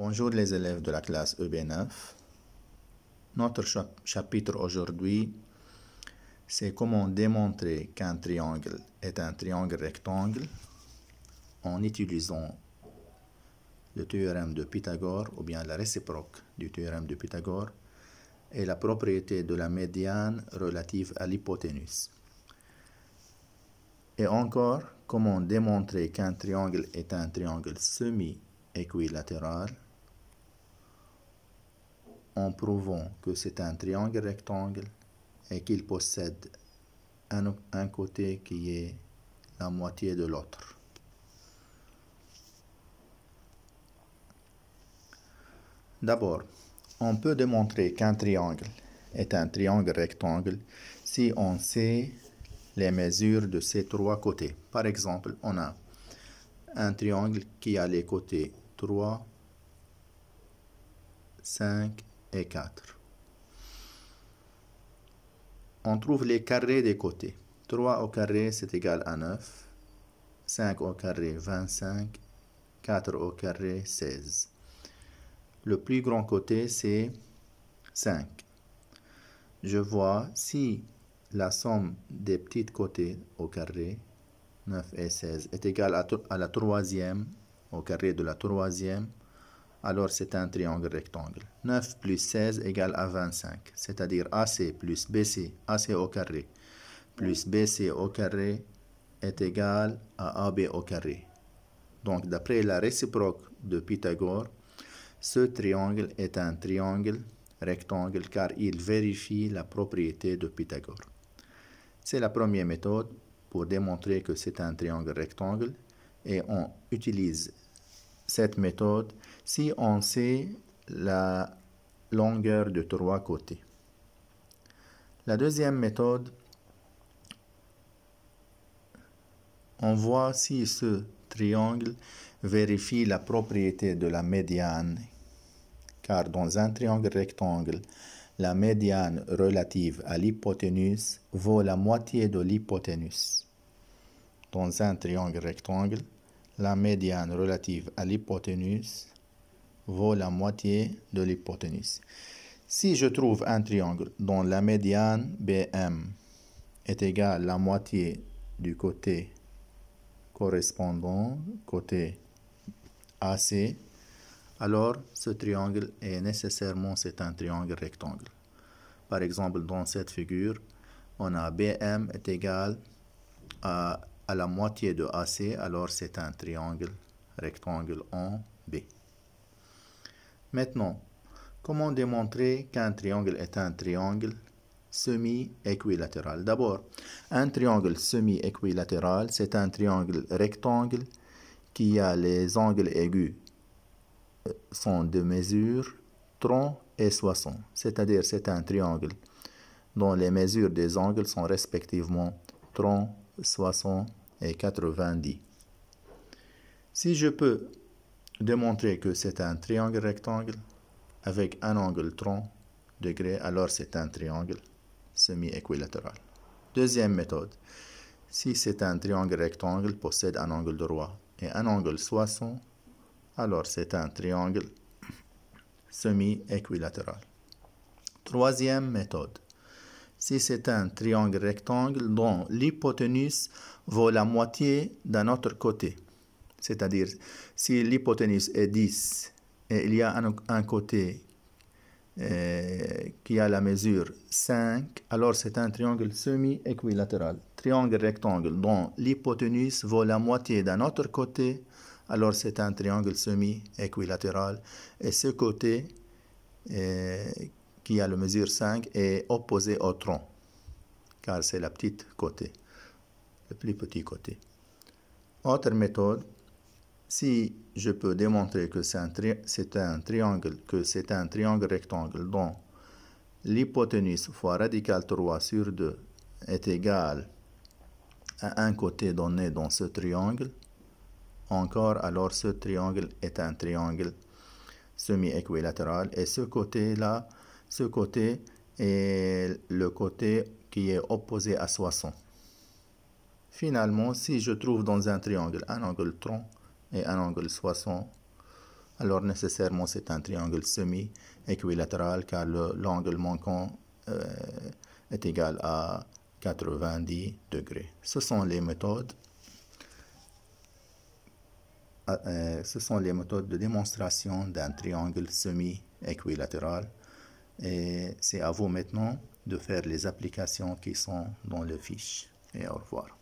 Bonjour les élèves de la classe EB9. Notre chapitre aujourd'hui, c'est comment démontrer qu'un triangle est un triangle rectangle en utilisant le théorème de Pythagore ou bien la réciproque du théorème de Pythagore et la propriété de la médiane relative à l'hypoténuse. Et encore, comment démontrer qu'un triangle est un triangle semi-équilatéral en prouvant que c'est un triangle rectangle et qu'il possède un côté qui est la moitié de l'autre. D'abord, on peut démontrer qu'un triangle est un triangle rectangle si on sait les mesures de ses trois côtés. Par exemple, on a un triangle qui a les côtés 3, 5 et 4. On trouve les carrés des côtés. 3 au carré, c'est égal à 9. 5 au carré, 25. 4 au carré, 16. Le plus grand côté, c'est 5. Je vois si la somme des petits côtés au carré, 9 et 16, est égale à la troisième, au carré de la troisième, alors c'est un triangle rectangle. 9 plus 16 égale à 25, c'est-à-dire AC plus BC, AC au carré, plus BC au carré est égal à AB au carré. Donc, d'après la réciproque de Pythagore, ce triangle est un triangle rectangle car il vérifie la propriété de Pythagore. C'est la première méthode pour démontrer que c'est un triangle rectangle et on utilise cette méthode si on sait la longueur de trois côtés. La deuxième méthode, on voit si ce triangle vérifie la propriété de la médiane, car dans un triangle rectangle, la médiane relative à l'hypoténuse vaut la moitié de l'hypoténuse. Dans un triangle rectangle, la médiane relative à l'hypoténuse vaut la moitié de l'hypoténuse. Si je trouve un triangle dont la médiane BM est égale à la moitié du côté correspondant, côté AC, alors ce triangle est nécessairement un triangle rectangle. Par exemple, dans cette figure, on a BM est égal à la moitié de AC, alors c'est un triangle rectangle en B. Maintenant, comment démontrer qu'un triangle est un triangle semi-équilatéral? D'abord, un triangle semi-équilatéral, c'est un triangle rectangle qui a les angles aigus sont de mesure 30 et 60, c'est-à-dire c'est un triangle dont les mesures des angles sont respectivement 30, 60 et 90. Si je peux démontrer que c'est un triangle rectangle avec un angle 30 degrés, alors c'est un triangle semi-équilatéral. Deuxième méthode, si c'est un triangle rectangle possède un angle droit et un angle 60, alors c'est un triangle semi-équilatéral. Troisième méthode, si c'est un triangle rectangle dont l'hypoténuse vaut la moitié d'un autre côté, c'est-à-dire si l'hypoténuse est 10 et il y a un côté qui a la mesure 5, alors c'est un triangle semi-équilatéral. Triangle rectangle dont l'hypoténuse vaut la moitié d'un autre côté, alors c'est un triangle semi-équilatéral. Et ce côté qui a la mesure 5 est opposé au tronc, car c'est la petite côté, le plus petit côté. Autre méthode, si je peux démontrer que c'est un triangle rectangle dont l'hypoténuse fois radical 3 sur 2 est égale à un côté donné dans ce triangle, encore alors ce triangle est un triangle semi-équilatéral et ce côté-là, ce côté est le côté qui est opposé à 60. Finalement, si je trouve dans un triangle un angle 30 et un angle 60, alors nécessairement c'est un triangle semi-équilatéral car l'angle manquant est égal à 90 degrés. Ce sont les méthodes de démonstration d'un triangle semi-équilatéral. Et c'est à vous maintenant de faire les applications qui sont dans le fiche. Et au revoir.